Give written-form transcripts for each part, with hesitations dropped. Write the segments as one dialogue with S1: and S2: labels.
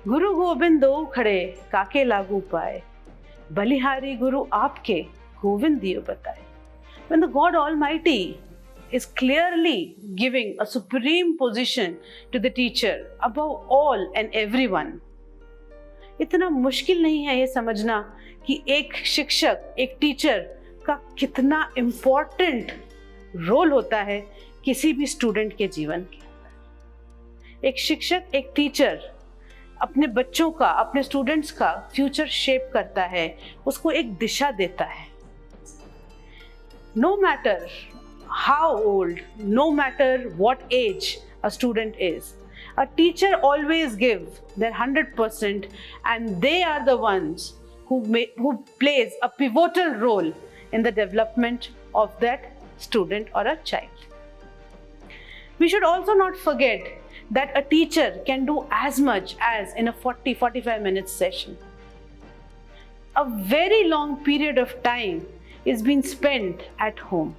S1: गुरु गोबिंद दो खड़े काके लागू पाए, बलिहारी गुरु आपके गोविंद दियो बताए. When the God Almighty is clearly giving a supreme position to the teacher above all and everyone, इतना मुश्किल नहीं है ये समझना कि एक शिक्षक, एक टीचर का कितना इम्पोर्टेंट रोल होता है किसी भी स्टूडेंट के जीवन के अंदर. एक शिक्षक, एक टीचर अपने बच्चों का, अपने स्टूडेंट्स का फ्यूचर शेप करता है, उसको एक दिशा देता है. No matter how old, no matter what age a student is, a teacher always give their 100% and they are the ones who plays a pivotal role in the development of that student or a child. We should also not forget that a teacher can do as much as in a 40-45 minutes session. A very long period of time is being spent at home.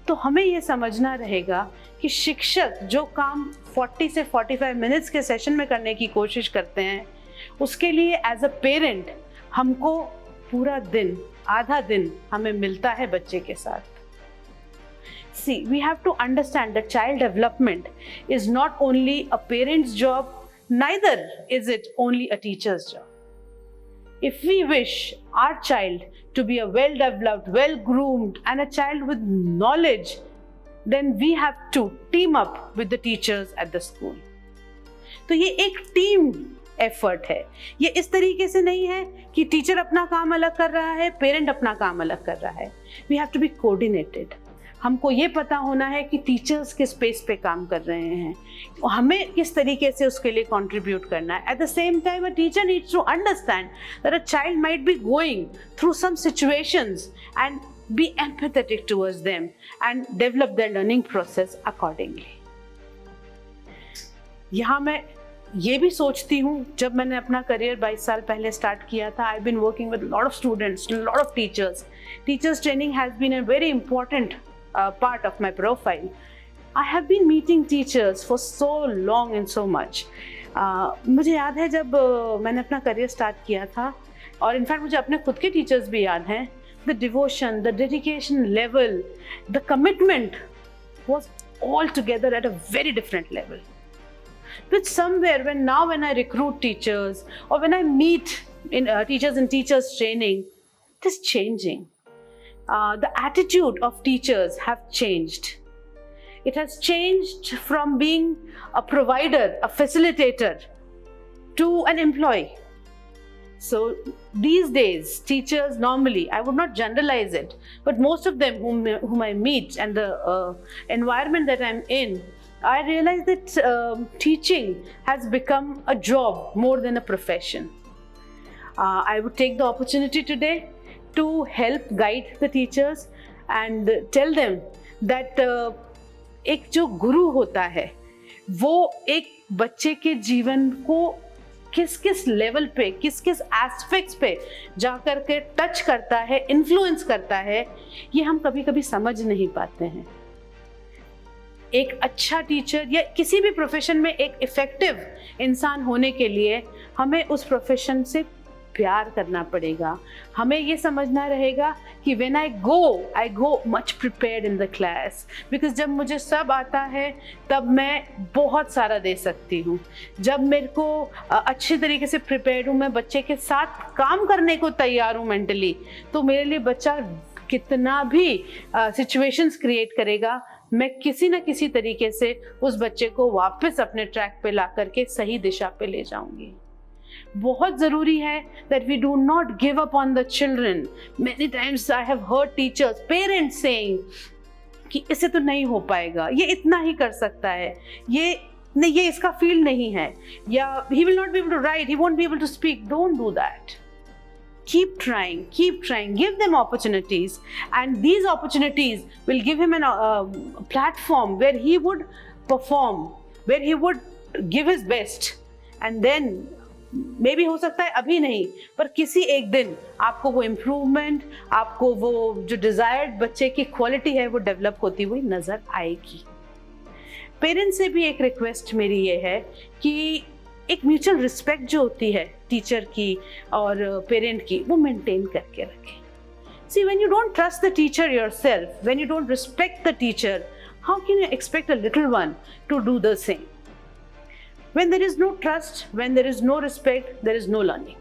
S1: तो हमें ये समझना रहेगा कि शिक्षक जो काम 40 से 45 मिनट्स के सेशन में करने की कोशिश करते हैं, उसके लिए एज अ पेरेंट हमको पूरा दिन, आधा दिन हमें मिलता है बच्चे के साथ. See, we have to understand that child development is not only a parent's job, neither is it only a teacher's job. If we wish our child to be a well-developed, well-groomed and a child with knowledge, then we have to team up with the teachers at the school. तो ये एक team effort है. ये इस तरीके से नहीं है कि टीचर अपना काम अलग कर रहा है, पेरेंट अपना काम अलग कर रहा है. We have to be coordinated. हमको ये पता होना है कि टीचर्स किस स्पेस पे काम कर रहे हैं, हमें किस तरीके से उसके लिए कंट्रीब्यूट करना है. At the same time a teacher needs to understand that a child might be going through some situations and be empathetic towards them and develop their learning process accordingly. यहाँ मैं ये भी सोचती हूँ, जब मैंने अपना करियर 22 साल पहले स्टार्ट किया था, I been working with lot of students, lot of teachers. Teachers training has been a very important part of my profile. I have been meeting teachers for so long and so much. मुझे याद है जब मैंने अपना career start किया था, और in fact मुझे अपने खुद के टीचर्स भी याद हैं. The devotion, the dedication level, the commitment was all together at a very different level. But somewhere when I recruit teachers or when I meet teachers in teachers training, it is changing. The attitude of teachers have changed. It has changed from being a provider, a facilitator, to an employee. So these days, teachers normally, I would not generalize it, but most of them whom I meet and the environment that I'm in, I realize that teaching has become a job more than a profession. I would take the opportunity today to help guide the teachers and tell them that एक जो गुरु होता है वो एक बच्चे के जीवन को किस किस लेवल पे, किस किस एस्पेक्ट्स पे जा कर के टच करता है, इन्फ्लुएंस करता है, ये हम कभी कभी समझ नहीं पाते हैं. एक अच्छा टीचर या किसी भी प्रोफेशन में एक इफेक्टिव इंसान होने के लिए हमें उस प्रोफेशन से प्यार करना पड़ेगा. हमें ये समझना रहेगा कि when I go much prepared in the class, because जब मुझे सब आता है तब मैं बहुत सारा दे सकती हूँ. जब मेरे को अच्छे तरीके से प्रिपेयर्ड हूँ, मैं बच्चे के साथ काम करने को तैयार हूँ मेंटली, तो मेरे लिए बच्चा कितना भी सिचुएशंस क्रिएट करेगा, मैं किसी न किसी तरीके से उस बच्चे को वापस अपने ट्रैक पे ला करके सही दिशा पे ले जाऊंगी. बहुत ज़रूरी है that we do not give up on the children. Many times I have heard teachers, parents saying कि इससे तो नहीं हो पाएगा, ये इतना ही कर सकता है, ये इसका फील्ड नहीं है, या he will not be able to write, he won't be able to speak. Don't do that. Keep trying, give them opportunities, and these opportunities will give him a platform where he would perform, where he would give his best, and then may be हो सकता है अभी नहीं, पर किसी एक दिन आपको वो इम्प्रूवमेंट, आपको वो जो डिजायर्ड बच्चे की क्वालिटी है वो डेवलप होती हुई नजर आएगी. पेरेंट्स से भी एक रिक्वेस्ट मेरी ये है कि एक म्यूचुअल रिस्पेक्ट जो होती है टीचर की और पेरेंट की, वो मेंटेन करके रखें. See, when you don't trust the teacher yourself, when you don't respect the teacher, how can you expect a little one to do the same? When there is no trust, when there is no respect, there is no learning.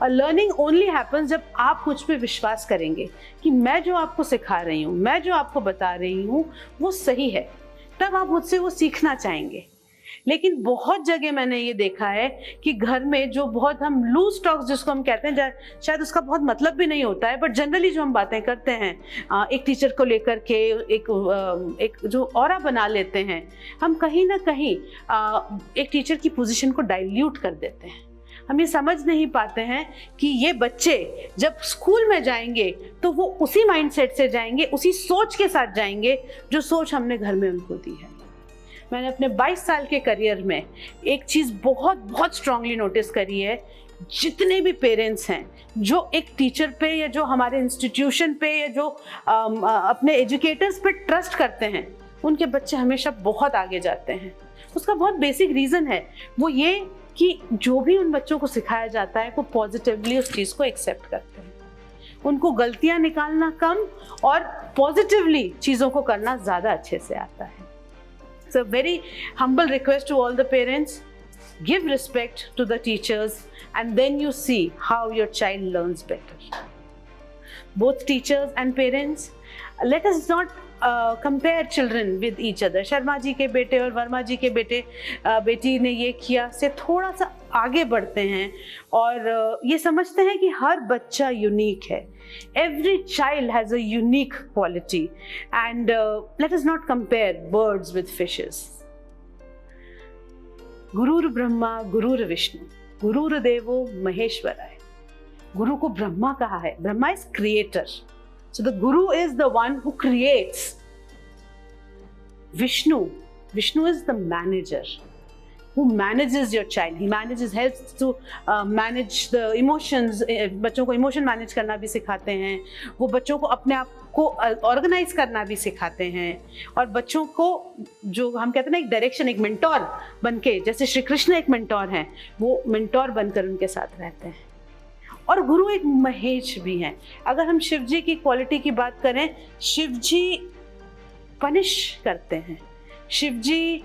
S1: A learning only happens जब आप मुझ पे विश्वास करेंगे कि मैं जो आपको सिखा रही हूँ, मैं जो आपको बता रही हूँ, वो सही है. तब आप मुझसे वो सीखना चाहेंगे. लेकिन बहुत जगह मैंने ये देखा है कि घर में जो बहुत हम लूज टॉक्स जिसको हम कहते हैं, शायद उसका बहुत मतलब भी नहीं होता है, बट जनरली जो हम बातें करते हैं एक टीचर को लेकर के एक जो ऑरा बना लेते हैं, हम कहीं ना कहीं एक टीचर की पोजीशन को डाइल्यूट कर देते हैं. हम ये समझ नहीं पाते हैं कि ये बच्चे जब स्कूल में जाएंगे तो वो उसी माइंडसेट से जाएंगे, उसी सोच के साथ जाएंगे जो सोच हमने घर में उनको दी है. मैंने अपने 22 साल के करियर में एक चीज़ बहुत बहुत स्ट्रांगली नोटिस करी है. जितने भी पेरेंट्स हैं जो एक टीचर पे या जो हमारे इंस्टीट्यूशन पे या जो अपने एजुकेटर्स पे ट्रस्ट करते हैं, उनके बच्चे हमेशा बहुत आगे जाते हैं. उसका बहुत बेसिक रीज़न है, वो ये कि जो भी उन बच्चों को सिखाया जाता है वो पॉजिटिवली उस चीज़ को एक्सेप्ट करते हैं. उनको गलतियाँ निकालना कम और पॉजिटिवली चीज़ों को करना ज़्यादा अच्छे से आता है. So very humble request to all the parents, give respect to the teachers and then you see how your child learns better. Both teachers and parents, let us not compare children with each other. Sharma ji के बेटे और वर्मा जी के बेटी ने ये किया से थोड़ा सा आगे बढ़ते हैं और ये समझते हैं कि हर बच्चा यूनिक है. Every child has a unique quality and let us not compare birds with fishes. गुरुर ब्रह्मा गुरुर विष्णु गुरुर देवो महेश्वराय. गुरु को ब्रह्मा कहा है. Brahma is creator. So the guru is the one who creates. Vishnu is the manager who manages your child. He helps to manage the emotions. बच्चों को emotion manage करना भी सिखाते हैं. वो बच्चों को अपने आप को ऑर्गेनाइज करना भी सिखाते हैं और बच्चों को जो हम कहते हैं ना एक डायरेक्शन, एक मेंटोर बनके, जैसे श्री कृष्ण एक मेंटोर हैं, वो मेंटोर बनकर उनके साथ रहते हैं. और गुरु एक महेश भी हैं. अगर हम शिव जी की क्वालिटी की बात करें, शिव जी पनिश करते हैं. शिव जी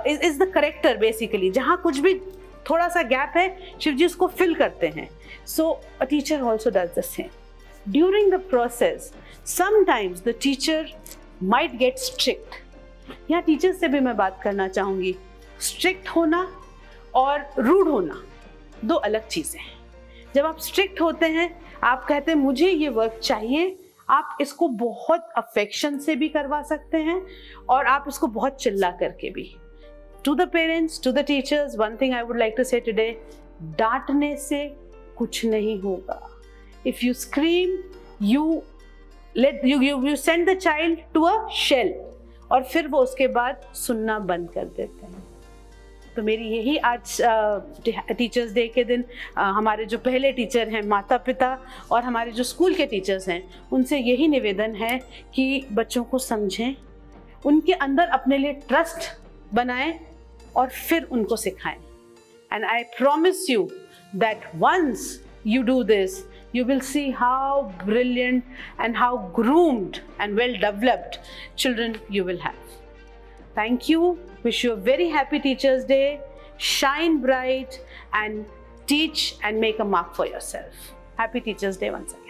S1: इज द करेक्टर बेसिकली. जहाँ कुछ भी थोड़ा सा गैप है, शिव जी उसको फिल करते हैं. So a teacher also does the same. During the process sometimes the teacher might get strict. यहाँ टीचर से भी मैं बात करना चाहूँगी. स्ट्रिक्ट होना और रूड होना दो अलग चीज़ें हैं. जब आप स्ट्रिक्ट होते हैं, आप कहते हैं मुझे ये वर्क चाहिए, आप इसको बहुत अफेक्शन से भी करवा सकते हैं और आप इसको बहुत चिल्ला करके भी. To the parents, to the teachers, one thing I would like to say today, डांटने से कुछ नहीं होगा. If you scream, you send the child to a shell और फिर वो उसके बाद सुनना बंद कर देते हैं. तो मेरी यही आज टीचर्स डे के दिन हमारे जो पहले टीचर हैं, माता पिता और हमारे जो स्कूल के टीचर्स हैं, उनसे यही निवेदन है कि बच्चों को समझें, उनके अंदर अपने लिए ट्रस्ट बनाएं और फिर उनको सिखाएं. And I promise you that once you do this, you will see how brilliant and how groomed and well developed children you will have. Thank you. Wish you a very happy Teachers Day. Shine bright and teach and make a mark for yourself. Happy Teachers Day once again.